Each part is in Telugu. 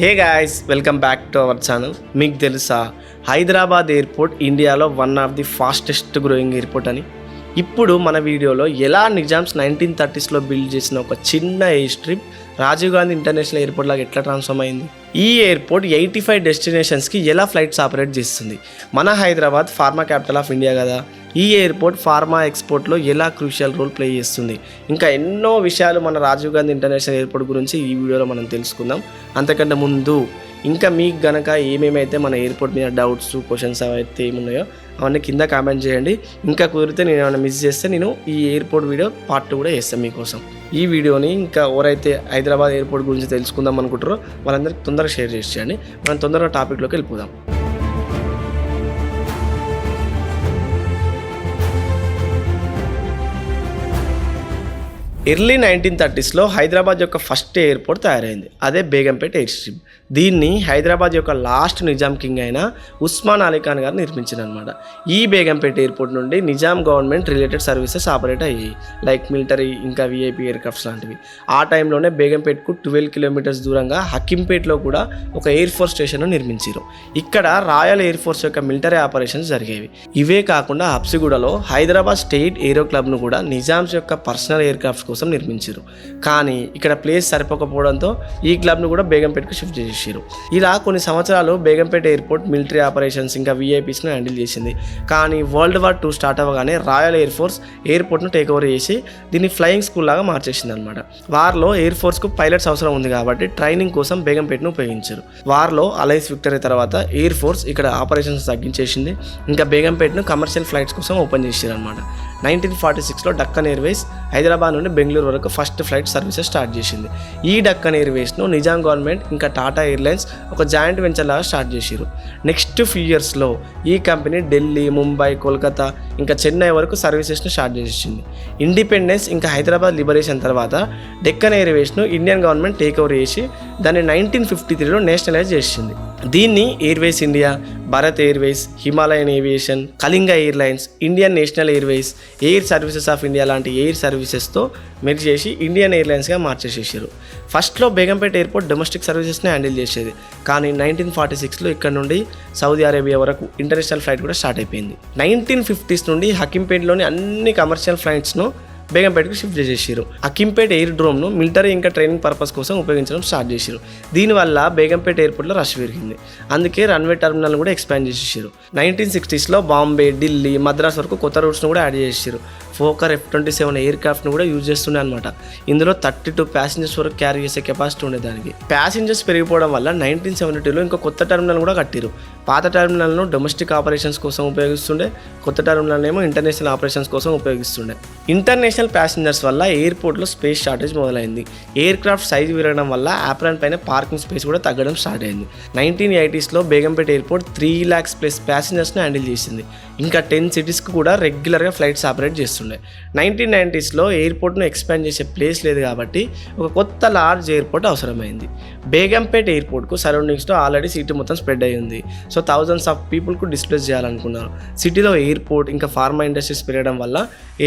Hey guys, welcome back to our channel. మీకు తెలుసా హైదరాబాద్ ఎయిర్పోర్ట్ ఇండియాలో one of the fastest growing airport అని. ఇప్పుడు మన వీడియోలో ఎలా నిజామ్స్ 1930s బిల్డ్ చేసిన ఒక చిన్న air strip Rajiv Gandhi international airport లాగా ఎట్లా ట్రాన్స్ఫార్మ్ అయింది, ఈ ఎయిర్పోర్ట్ 85 డెస్టినేషన్స్కి ఎలా ఫ్లైట్స్ ఆపరేట్ చేస్తుంది. మన Hyderabad pharma capital of India కదా, ఈ ఎయిర్పోర్ట్ ఫార్మా ఎక్స్పోర్ట్లో ఎలా క్రూషియల్ రోల్ ప్లే చేస్తుంది. ఇంకా ఎన్నో విషయాలు మన రాజీవ్ గాంధీ ఇంటర్నేషనల్ ఎయిర్పోర్ట్ గురించి ఈ వీడియోలో మనం తెలుసుకుందాం. అంతకంటే ముందు ఇంకా మీకు గనక ఏమేమైతే మన ఎయిర్పోర్ట్ మీద డౌట్స్, క్వశ్చన్స్ అయితే ఏమున్నాయో అవన్నీ కింద కామెంట్ చేయండి. ఇంకా కుదిరితే నేను ఏమైనా మిస్ చేస్తే నేను ఈ ఎయిర్పోర్ట్ వీడియో పార్ట్ 2 కూడా చేస్తాను మీకోసం. ఈ వీడియోని ఇంకా ఎవరైతే హైదరాబాద్ ఎయిర్పోర్ట్ గురించి తెలుసుకుందాం అనుకుంటారో వాళ్ళందరికీ తొందరగా షేర్ చేసేయండి. మనం తొందరగా టాపిక్లోకి వెళ్ళిపోదాం. ఎర్లీ 1930s హైదరాబాద్ యొక్క ఫస్ట్ ఎయిర్పోర్ట్ తయారైంది. అదే బేగంపేట్ ఎయిర్ స్ట్రిప్. దీన్ని హైదరాబాద్ యొక్క లాస్ట్ నిజాం కింగ్ అయిన ఉస్మాన్ అలీ ఖాన్ గారు నిర్మించారనమాట. ఈ బేగంపేట్ ఎయిర్పోర్ట్ నుండి Nizam government related services operate అయ్యాయి, లైక్ మిలిటరీ ఇంకా విఐపి ఎయిర్క్రాఫ్ట్స్ లాంటివి. ఆ టైంలోనే బేగంపేట్కు 12 కిలోమీటర్స్ దూరంగా హకీంపేట్లో కూడా ఒక ఎయిర్ ఫోర్స్ స్టేషన్ నిర్మించారు. ఇక్కడ రాయల్ ఎయిర్ ఫోర్స్ యొక్క మిలిటరీ ఆపరేషన్స్ జరిగేవి. ఇవే కాకుండా హబ్సిగూడలో హైదరాబాద్ స్టేట్ ఏరో క్లబ్ను కూడా నిజామ్స్ యొక్క పర్సనల్ ఎయిర్క్రాఫ్ట్స్ కోసం నిర్మించారు. కానీ ఇక్కడ ప్లేస్ సరిపోకపోవడంతో ఈ క్లబ్ను కూడా బేగంపేట్కు షిఫ్ట్ చేశారు. ఇలా కొన్ని సంవత్సరాలు బేగంపేట్ ఎయిర్పోర్ట్ మిలిటరీ ఆపరేషన్స్ ఇంకా విఐపీస్ను హ్యాండిల్ చేసింది. కానీ వరల్డ్ వార్ 2 స్టార్ట్ అవ్వగానే రాయల్ ఎయిర్ ఫోర్స్ ఎయిర్పోర్ట్ను టేక్ ఓవర్ చేసి దీన్ని ఫ్లయింగ్ స్కూల్ లాగా మార్చేసింది అనమాట. వార్లో ఎయిర్ ఫోర్స్కు పైలట్స్ అవసరం ఉంది కాబట్టి ట్రైనింగ్ కోసం బేగంపేట్ను ఉపయోగించారు. వార్లో అలయన్స్ విక్టరీ తర్వాత ఎయిర్ ఫోర్స్ ఇక్కడ ఆపరేషన్స్ తగ్గించేసింది. ఇంకా బేగంపేట్ను కమర్షియల్ ఫ్లైట్స్ కోసం ఓపెన్ చేశారు అనమాట. 1946 డక్కన్ ఎయిర్వేస్ హైదరాబాద్ నుండి బెంగళూరు వరకు ఫస్ట్ ఫ్లైట్ సర్వీసెస్ స్టార్ట్ చేసింది. ఈ డక్కన్ ఎయిర్వేస్ను నిజాం గవర్నమెంట్ ఇంకా టాటా ఎయిర్లైన్స్ ఒక జాయింట్ వెంచర్ లాగా స్టార్ట్ చేశారు. నెక్స్ట్ ఫ్యూ ఇయర్స్లో ఈ కంపెనీ ఢిల్లీ, ముంబై, కోల్కతా ఇంకా చెన్నై వరకు సర్వీసెస్ను స్టార్ట్ చేసింది. ఇండిపెండెన్స్ ఇంకా హైదరాబాద్ లిబరేషన్ తర్వాత డెక్కన్ ఎయిర్వేస్ను ఇండియన్ గవర్నమెంట్ టేక్ ఓవర్ చేసి దాన్ని 1953 నేషనలైజ్ చేసింది. దీన్ని airways India, Bharat airways, Himalayan aviation, Kalinga airlines, Indian national airways, air services of India లాంటి ఎయిర్ సర్వీసెస్తో మెర్జ్ చేసి ఇండియన్ ఎయిర్లైన్స్గా మార్చేసేసారు. ఫస్ట్లో బేగంపేట్ ఎయిర్పోర్ట్ డొమెస్టిక్ సర్వీసెస్ని హ్యాండిల్ చేసేది. కానీ 1946 ఇక్కడ నుండి సౌదీ అరేబియా వరకు ఇంటర్నేషనల్ ఫ్లైట్ కూడా స్టార్ట్ అయిపోయింది. 1950s నుండి హకీంపేట్లోని అన్ని కమర్షియల్ ఫ్లైట్స్ను బేగంపేట్కు షిఫ్ట్ చేసేసారు. హకీంపేట్ ఎయిర్ డ్రోమ్ను మిలిటరీ ఇంకా ట్రైనింగ్ పర్పస్ కోసం ఉపయోగించడం స్టార్ట్ చేశారు. దీనివల్ల బేగంపేట్ ఎయిర్పోర్ట్లో రష్ పెరిగింది. అందుకే రన్వే టర్మినల్ కూడా ఎక్స్పాండ్ చేసేసారు. 1960s బాంబే, ఢిల్లీ, మద్రాస్ వరకు కొత్త రూట్స్ను కూడా యాడ్ చేసారు. ఫోకర్ F-27 ఎయిర్ క్రాఫ్ట్ను కూడా యూజ్ చేస్తుండే అనమాట. ఇందులో 32 ప్యాసింజర్స్ వరకు క్యారీ చేసే కెపాసిటీ ఉండే దానికి. ప్యాసింజర్స్ పెరిగిపోవడం వల్ల 1972లో ఇంకో కొత్త టర్మినల్ కూడా కట్టారు. పాత టర్మినల్ను డొమెస్టిక్ ఆపరేషన్స్ కోసం ఉపయోగిస్తుండే, కొత్త టర్మినల్ ఏమో ఇంటర్నేషనల్ ఆపరేషన్స్ కోసం ఉపయోగిస్తుండే. ఇంటర్నేషనల్ ప్యాసింజర్స్ వల్ల ఎయిర్పోర్ట్లో స్పేస్ షార్టేజ్ మొదలైంది. ఎయిర్ క్రాఫ్ట్ సైజ్ పెరగడం వల్ల ఆప్రాన్ పైన పార్కింగ్ స్పేస్ కూడా తగ్గడం స్టార్ట్ అయింది. 1980s Begumpet airport 3 lakhs plus ప్యాసింజర్స్ని హ్యాండిల్ చేసింది. ఇంకా 10 cities కూడా రెగ్యులర్గా ఫ్లైట్స్ ఆపరేట్ చేస్తుండే. 1990s ఎయిర్పోర్ట్ను ఎక్స్పాండ్ చేసే ప్లేస్ లేదు కాబట్టి ఒక కొత్త లార్జ్ ఎయిర్పోర్ట్ అవసరమైంది. బేగంపేట్ ఎయిర్పోర్ట్కు సరౌండింగ్స్లో ఆల్రెడీ సిటీ మొత్తం స్ప్రెడ్ అయ్యి ఉంది. సో థౌజండ్స్ ఆఫ్ పీపుల్కు డిస్ప్లేస్ చేయాలనుకున్నారు. సిటీలో ఎయిర్పోర్ట్ ఇంకా ఫార్మా ఇండస్ట్రీస్ పెరగడం వల్ల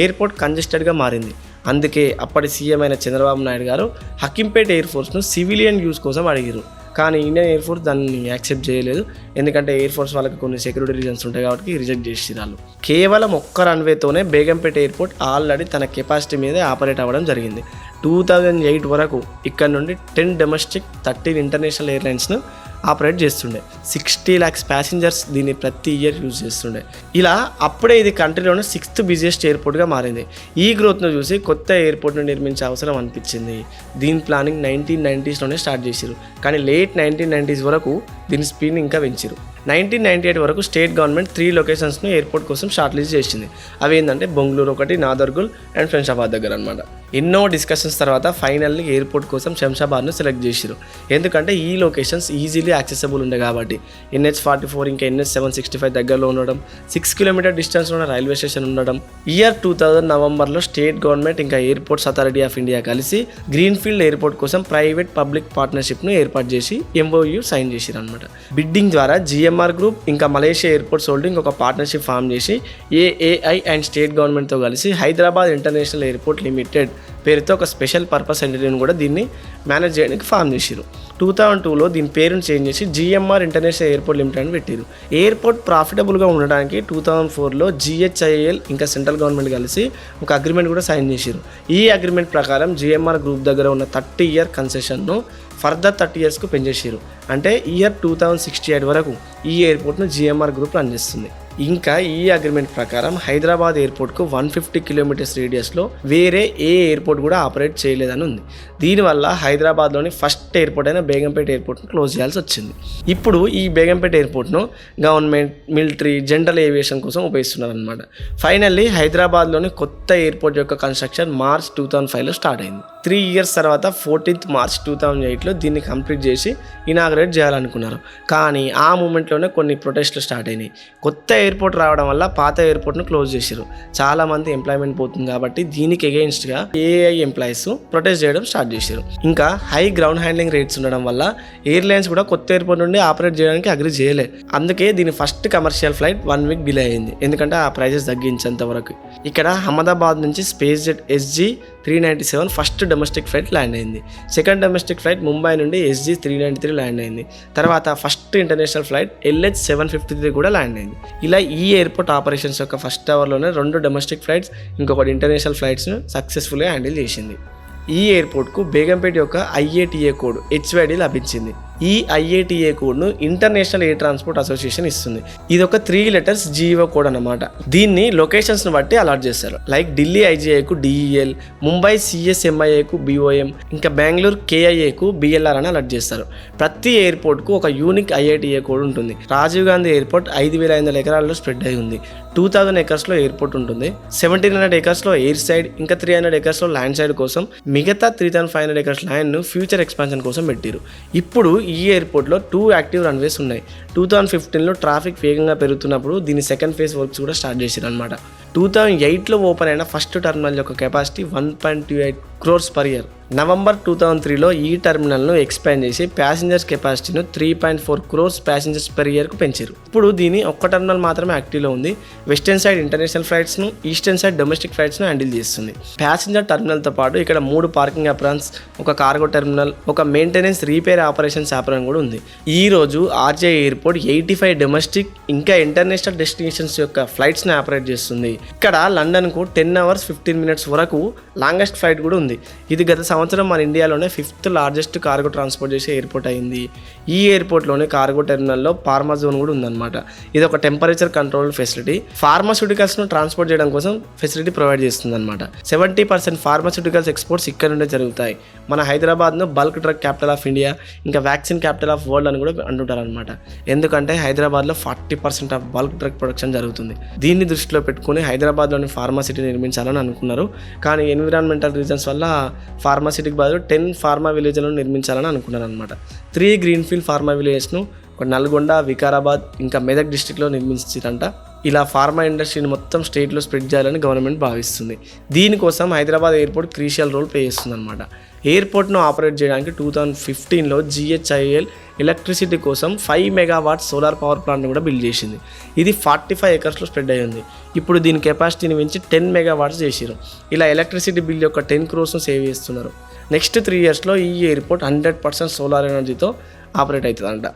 ఎయిర్పోర్ట్ కంజెస్టెడ్గా మారింది. అందుకే అప్పటి సీఎం అయిన చంద్రబాబు నాయుడు గారు హకీంపేట్ ఎయిర్ ఫోర్స్ను సివిలియన్ యూజ్ కోసం అడిగారు. కానీ ఇండియన్ ఎయిర్ ఫోర్స్ దాన్ని యాక్సెప్ట్ చేయలేదు. ఎందుకంటే ఎయిర్ ఫోర్స్ వాళ్ళకి కొన్ని సెక్యూరిటీ రీజన్స్ ఉంటాయి కాబట్టి రిజెక్ట్ చేసి వాళ్ళు. కేవలం ఒక్క రన్వేతోనే బేగంపేట్ ఎయిర్పోర్ట్ ఆల్రెడీ తన కెపాసిటీ మీదే ఆపరేట్ అవ్వడం జరిగింది. 2008 వరకు ఇక్కడ నుండి 10 డొమెస్టిక్, 13 ఇంటర్నేషనల్ ఎయిర్లైన్స్ను ఆపరేట్ చేస్తుండే. 60 lakhs ప్యాసింజర్స్ దీన్ని ప్రతి ఇయర్ యూజ్ చేస్తుండే. ఇలా అప్పుడే ఇది కంట్రీలోనే 6th బిజియెస్ట్ ఎయిర్పోర్ట్గా మారింది. ఈ గ్రోత్ను చూసి కొత్త ఎయిర్పోర్ట్ను నిర్మించే అవసరం అనిపించింది. దీని ప్లానింగ్ 1990s స్టార్ట్ చేశారు. కానీ లేట్ 1990s వరకు దీని స్పీడ్ని ఇంకా పెంచారు. 1998 వరకు స్టేట్ గవర్నమెంట్ 3 లొకేషన్స్ను ఎయిర్పోర్ట్ కోసం షార్ట్ లిస్ట్ చేసింది. అవి ఏంటంటే బెంగళూరు ఒకటి, నాదర్గుల్ అండ్ శంషాబాద్ దగ్గర అనమాట. ఎన్నో డిస్కషన్స్ తర్వాత ఫైనల్లీ ఎయిర్పోర్ట్ కోసం శంషాబాద్ను సెలెక్ట్ చేశారు. ఎందుకంటే ఈ లొకేషన్స్ ఈజీలీ యాక్సెసిబుల్ ఉండే కాబట్టి. NH-44 ఇంకా NH-765 దగ్గరలో ఉండడం, 6 కిలోమీటర్ డిస్టెన్స్లో ఉన్న రైల్వే స్టేషన్ ఉండడం. ఇయర్ 2000 నవంబర్లో స్టేట్ గవర్నమెంట్ ఇంకా ఎయిర్పోర్ట్స్ అథారిటీ ఆఫ్ ఇండియా కలిసి గ్రీన్ఫీల్డ్ ఎయిర్పోర్ట్ కోసం ప్రైవేట్ పబ్లిక్ పార్ట్నర్షిప్ను ఏర్పాటు చేసి MOU సైన్ చేశారు అనమాట. బిడ్డింగ్ ద్వారా GMR గ్రూప్ ఇంకా మలేషియా ఎయిర్పోర్ట్స్ హోల్డింగ్ ఒక పార్ట్నర్షిప్ ఫామ్ చేసి AAI అండ్ స్టేట్ గవర్నమెంట్తో కలిసి హైదరాబాద్ ఇంటర్నేషనల్ ఎయిర్పోర్ట్ లిమిటెడ్ పేరుతో ఒక స్పెషల్ పర్పస్ ఎంటిటీని కూడా దీన్ని మేనేజ్ చేయడానికి ఫామ్ చేశారు. 2002లో దీని పేరుని చేంజ్ చేసి జిఎంఆర్ ఇంటర్నేషనల్ ఎయిర్పోర్ట్ లిమిటెడ్ అని పెట్టారు. ఎయిర్పోర్ట్ ప్రాఫిటబుల్గా ఉండడానికి 2004లో GHIL ఇంకా సెంట్రల్ గవర్నమెంట్ కలిసి ఒక అగ్రిమెంట్ కూడా సైన్ చేశారు. ఈ అగ్రిమెంట్ ప్రకారం జిఎంఆర్ గ్రూప్ దగ్గర ఉన్న 30-year కన్సెషన్ను ఫర్దర్ 30 yearsకు పెంచేసారు. అంటే ఇయర్ 2068 వరకు ఈ ఎయిర్పోర్ట్ను జిఎంఆర్ గ్రూప్ రన్ చేస్తుంది. ఇంకా ఈ అగ్రిమెంట్ ప్రకారం హైదరాబాద్ ఎయిర్పోర్ట్కు 150 kilometers రేడియస్లో వేరే ఏ ఎయిర్పోర్ట్ కూడా ఆపరేట్ చేయలేదని ఉంది. దీనివల్ల హైదరాబాద్లోని ఫస్ట్ ఎయిర్పోర్ట్ అయిన బేగంపేట ఎయిర్పోర్ట్ను క్లోజ్ చేయాల్సి వచ్చింది. ఇప్పుడు ఈ బేగంపేట ఎయిర్పోర్ట్ను గవర్నమెంట్, మిలిటరీ, జనరల్ ఏవియేషన్ కోసం ఉపయోగిస్తున్నారు అనమాట. ఫైనల్లీ హైదరాబాద్లోని కొత్త ఎయిర్పోర్ట్ యొక్క కన్స్ట్రక్షన్ మార్చ్ 2005లో స్టార్ట్ అయింది. 3 years తర్వాత 14th March 2008లో దీన్ని కంప్లీట్ చేసి ఇనాగ్రేట్ చేయాలనుకున్నారు. కానీ ఆ మూమెంట్లోనే కొన్ని ప్రొటెస్ట్లు స్టార్ట్ అయినాయి. కొత్త ఎయిర్పోర్ట్ రావడం వల్ల పాత ఎయిర్పోర్ట్ను క్లోజ్ చేశారు. చాలామంది ఎంప్లాయ్మెంట్ పోతుంది కాబట్టి దీనికి అగెయిన్స్ట్గా ఏఐ ఎంప్లాయీస్ ప్రొటెస్ట్ చేయడం స్టార్ట్ చేశారు. ఇంకా హై గ్రౌండ్ హ్యాండ్లింగ్ రేట్స్ ఉండడం వల్ల ఎయిర్లైన్స్ కూడా కొత్త ఎయిర్పోర్ట్ నుండి ఆపరేట్ చేయడానికి అగ్రి చేయలే. అందుకే దీని first commercial flight 1 week delay అయింది. ఎందుకంటే ఆ ప్రైజెస్ తగ్గించేంత వరకు. ఇక్కడ అహ్మదాబాద్ నుంచి space jet SG-397 first domestic flight land అయింది. సెకండ్ డొమెస్టిక్ ఫ్లైట్ ముంబై నుండి SG-393 ల్యాండ్ అయింది. తర్వాత ఫస్ట్ ఇంటర్నేషనల్ ఫ్లైట్ LH-753 కూడా ల్యాండ్ అయింది. ఇలా ఈ ఎయిర్పోర్ట్ ఆపరేషన్స్ యొక్క ఫస్ట్ అవర్లోనే 2 డొమెస్టిక్ ఫ్లైట్స్, ఇంకొకటి ఇంటర్నేషనల్ ఫ్లైట్స్ను సక్సెస్ఫుల్గా హ్యాండిల్ చేసింది. ఈ ఎయిర్పోర్ట్కు బేగంపేట యొక్క IATA కోడ్ HYD లభించింది. ఈ IATA కోడ్ను ఇంటర్నేషనల్ ఎయిర్ ట్రాన్స్పోర్ట్ అసోసియేషన్ ఇస్తుంది. ఇది ఒక 3 letters GEO కోడ్ అన్నమాట. దీన్ని లొకేషన్స్ను బట్టి అలాట్ చేస్తారు. లైక్ ఢిల్లీ IGIకు DEL, ముంబై CSMIAకు BOM, ఇంకా బెంగళూరు KIAకు BLR అని అలాట్ చేస్తారు. ప్రతి ఎయిర్పోర్ట్కు ఒక యూనిక్ IATA కోడ్ ఉంటుంది. రాజీవ్ గాంధీ ఎయిర్పోర్ట్ 5,500 ఎకరాల్లో స్ప్రెడ్ అయి ఉంది. 2000 acresలో ఎయిర్పోర్ట్ ఉంటుంది. 1700 acresలో ఎయిర్ సైడ్, ఇంకా 300 acresలో ల్యాండ్ సైడ్ కోసం, మిగతా 3500 acres ల్యాండ్ను ఫ్యూచర్ ఎక్స్పాన్షన్ కోసం పెట్టారు. ఇప్పుడు ఈ ఎయిర్పోర్ట్లో 2 యాక్టివ్ రన్వేస్ ఉన్నాయి. 2015లో ట్రాఫిక్ వేగంగా పెరుగుతున్నప్పుడు దీని సెకండ్ ఫేజ్ వర్క్స్ కూడా స్టార్ట్ చేశారు అనమాట. 2008లో ఓపెన్ అయిన ఫస్ట్ టర్మినల్ యొక్క capacity 1.28 crores per year. November 2003లో ఈ టర్మినల్ను ఎక్స్పాండ్ చేసి ప్యాసింజర్స్ కెపాసిటీను 3.4 crores passengers per yearకు పెంచారు. ఇప్పుడు దీని ఒక్క టర్మినల్ మాత్రమే యాక్టివ్లో ఉంది. వెస్టర్న్ సైడ్ ఇంటర్నేషనల్ ఫ్లైట్స్ను, ఈస్టర్న్ సైడ్ డొమెస్టిక్ ఫ్లైట్స్ను హ్యాండిల్ చేస్తుంది. ప్యాసింజర్ టర్మినల్తో పాటు ఇక్కడ 3 పార్కింగ్ అప్రాన్స్, ఒక కార్గో టర్మినల్, ఒక మెయింటెనెన్స్ రిపేర్ ఆపరేషన్స్ ఆపరేషన్ కూడా ఉంది. ఈ రోజు RJ ఎయిర్పోర్ట్ 85 డొమెస్టిక్ ఇంకా ఇంటర్నేషనల్ డెస్టినేషన్స్ యొక్క ఫ్లైట్స్ని ఆపరేట్ చేస్తుంది. ఇక్కడ లండన్కు 10 hours 15 minutes వరకు లాంగెస్ట్ ఫ్లైట్ కూడా ఉంది. ఇది గత సంవత్సరం మన ఇండియాలోనే 5th largest కార్గో ట్రాన్స్పోర్ట్ చేసే ఎయిర్పోర్ట్ అయింది. ఈ ఎయిర్పోర్ట్లోనే కార్గో టెర్మినల్లో ఫార్మా జోన్ కూడా ఉందన్నమాట. ఇది ఒక టెంపరేచర్ కంట్రోల్ ఫెసిలిటీ. ఫార్మాస్యూటికల్స్ను ట్రాన్స్పోర్ట్ చేయడం కోసం ఫెసిలిటీ ప్రొవైడ్ చేస్తుంది అనమాట. 70% ఫార్మాస్యూటికల్స్ ఎక్స్పోర్ట్స్ ఇక్కడ నుండే జరుగుతాయి. మన హైదరాబాద్ను bulk drug capital of India, ఇంకా వ్యాక్సిన్ క్యాపిటల్ ఆఫ్ వరల్డ్ అని కూడా అంటుంటారు అనమాట. ఎందుకంటే హైదరాబాద్లో 40% ఆఫ్ బల్క్ డ్రగ్ ప్రొడక్షన్ జరుగుతుంది. దీన్ని దృష్టిలో పెట్టుకుని హైదరాబాద్లోని ఫార్మా సిటీ నిర్మించాలని అనుకున్నారు. కానీ ఎన్విరాన్మెంటల్ రీజన్స్ వల్ల ఫార్మా సిటీకి బదులు 10 ఫార్మా విలేజ్లను నిర్మించాలని అనుకున్నారు అనమాట. 3 గ్రీన్ఫీల్డ్ ఫార్మా విలేజెస్ను ఒక నల్గొండ, వికారాబాద్, ఇంకా మెదక్ డిస్టిక్లో నిర్మించారంట. ఇలా ఫార్మా ఇండస్ట్రీని మొత్తం స్టేట్లో స్ప్రెడ్ చేయాలని గవర్నమెంట్ భావిస్తుంది. దీనికోసం Hyderabad airport crucial role play చేస్తుంది అనమాట. ఎయిర్పోర్ట్ను ఆపరేట్ చేయడానికి 2015లో GHIL ఎలక్ట్రిసిటీ కోసం 5 megawatts సోలార్ పవర్ ప్లాంట్ని కూడా బిల్డ్ చేసింది. ఇది 45 acresలో స్ప్రెడ్ అయ్యి ఉంది. ఇప్పుడు దీని కెపాసిటీని పెంచి 10 megawatts చేసారు. ఇలా ఎలక్ట్రిసిటీ బిల్ యొక్క 10 crores సేవ్ చేస్తున్నారు. నెక్స్ట్ 3 yearsలో ఈ ఎయిర్పోర్ట్ 100% సోలార్ ఎనర్జీతో ఆపరేట్ అవుతుందంట.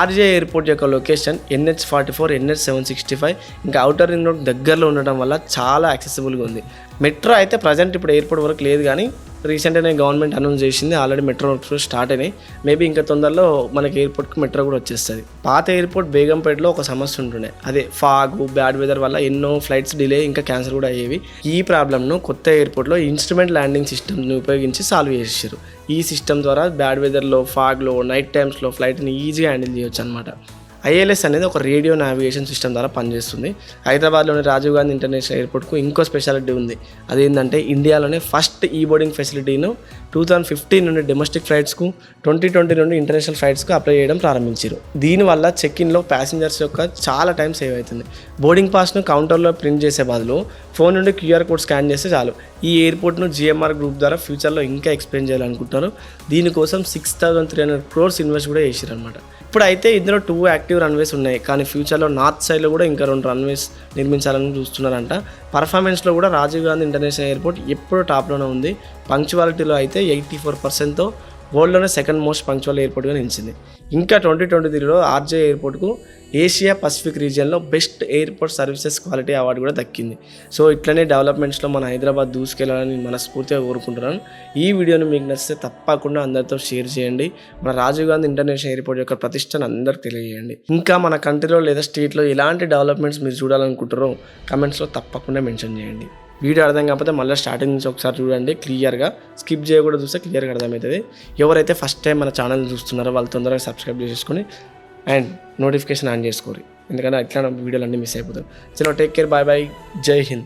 RJ ఎయిర్పోర్ట్ యొక్క లొకేషన్ NH44, NH765 ఇంకా అవుటర్ రింగ్ రోడ్ దగ్గరలో ఉండడం వల్ల చాలా యాక్సెసిబుల్గా ఉంది. మెట్రో అయితే ప్రజెంట్ ఇప్పుడు ఎయిర్పోర్ట్ వరకు లేదు, కానీ రీసెంట్గానే గవర్నమెంట్ అనౌన్స్ చేసింది. ఆల్రెడీ మెట్రో వర్క్స్ స్టార్ట్ అయినాయి. మేబీ ఇంకా తొందరలో మనకి ఎయిర్పోర్ట్కి మెట్రో కూడా వచ్చేస్తుంది. పాత ఎయిర్పోర్ట్ బేగంపేటలో ఒక సమస్య ఉంటుండే, అదే ఫాగ్, బ్యాడ్ వెదర్ వల్ల ఎన్నో ఫ్లైట్స్ డిలే ఇంకా క్యాన్సిల్ కూడా అయ్యేవి. ఈ ప్రాబ్లమ్ను కొత్త ఎయిర్పోర్ట్లో ఇన్స్ట్రుమెంట్ ల్యాండింగ్ సిస్టమ్ని ఉపయోగించి సాల్వ్ చేసేసారు. ఈ సిస్టమ్ ద్వారా బ్యాడ్ వెదర్లో, ఫాగ్లో, నైట్ టైమ్స్లో ఫ్లైట్ని ఈజీగా హ్యాండిల్ చేయొచ్చు అనమాట. ILS అనేది ఒక రేడియో నావిగేషన్ సిస్టమ్ ద్వారా పనిచేస్తుంది. హైదరాబాద్లోని రాజీవ్ గాంధీ ఇంటర్నేషనల్ ఎయిర్పోర్ట్కు ఇంకో స్పెషాలిటీ ఉంది. అదేంటంటే ఇండియాలోనే ఫస్ట్ బోర్డింగ్ ఫెసిలిటీను 2015 నుండి డొమెస్టిక్ ఫ్లైట్స్కు, 2020 నుండి ఇంటర్నేషనల్ ఫ్లైట్స్కు అప్లై చేయడం ప్రారంభించారు. దీనివల్ల చెక్-ఇన్లో ప్యాసింజర్స్ యొక్క చాలా టైం సేవ్ అవుతుంది. బోర్డింగ్ పాస్ను కౌంటర్లో ప్రింట్ చేసే బదులు ఫోన్ నుండి QR కోడ్ స్కాన్ చేస్తే చాలు. ఈ ఎయిర్పోర్ట్ను GMR గ్రూప్ ద్వారా ఫ్యూచర్లో ఇంకా ఎక్స్పెండ్ చేయాలనుకుంటున్నారు. దీనికోసం 6,300 crores ఇన్వెస్ట్ కూడా చేశారు అనమాట. ఇప్పుడైతే ఇందులో 2 యాక్టివ్ రన్వేస్ ఉన్నాయి, కానీ ఫ్యూచర్లో నార్త్ సైడ్లో కూడా ఇంకా 2 రన్వేస్ నిర్మించాలని చూస్తున్నారంట. పర్ఫార్మెన్స్లో కూడా రాజీవ్ గాంధీ ఇంటర్నేషనల్ ఎయిర్పోర్ట్ ఎప్పుడూ టాప్లోనే ఉంది. పంక్చువాలిటీలో అయితే 84%తో వరల్డ్లోనే సెకండ్ మోస్ట్ పంక్చువల్ ఎయిర్పోర్ట్గా నిలిచింది. ఇంకా 2023లో ఆర్జే ఎయిర్పోర్ట్కు ఏషియా పసిఫిక్ రీజియన్లో best airport services quality award కూడా దక్కింది. సో ఇట్లనే డెవలప్మెంట్స్లో మన హైదరాబాద్ దూసుకెళ్లాలని మనస్ఫూర్తిగా కోరుకుంటున్నాను. ఈ వీడియోని మీకు నచ్చితే తప్పకుండా అందరితో షేర్ చేయండి. మన రాజీవ్ గాంధీ ఇంటర్నేషనల్ ఎయిర్పోర్ట్ యొక్క ప్రతిష్టను అందరికి తెలియజేయండి. ఇంకా మన కంట్రీలో లేదా స్టేట్లో ఎలాంటి డెవలప్మెంట్స్ మీరు చూడాలనుకుంటారో కమెంట్స్లో తప్పకుండా మెన్షన్ చేయండి. వీడియో అర్థం కాకపోతే మళ్ళీ స్టార్టింగ్ నుంచి ఒకసారి చూడండి, క్లియర్గా స్కిప్ చేయకూడదు, చూస్తే క్లియర్గా అర్థమవుతుంది. ఎవరైతే ఫస్ట్ టైం మన ఛానల్ చూస్తున్నారో వాళ్ళు తొందరగా సబ్స్క్రైబ్ చేసుకొని అండ్ నోటిఫికేషన్ ఆన్ చేసుకోరు, ఎందుకంటే అట్లా వీడియోలు అన్నీ మిస్ అయిపోతారు. చలో, టేక్ కేర్, బాయ్ బాయ్, జై హింద్.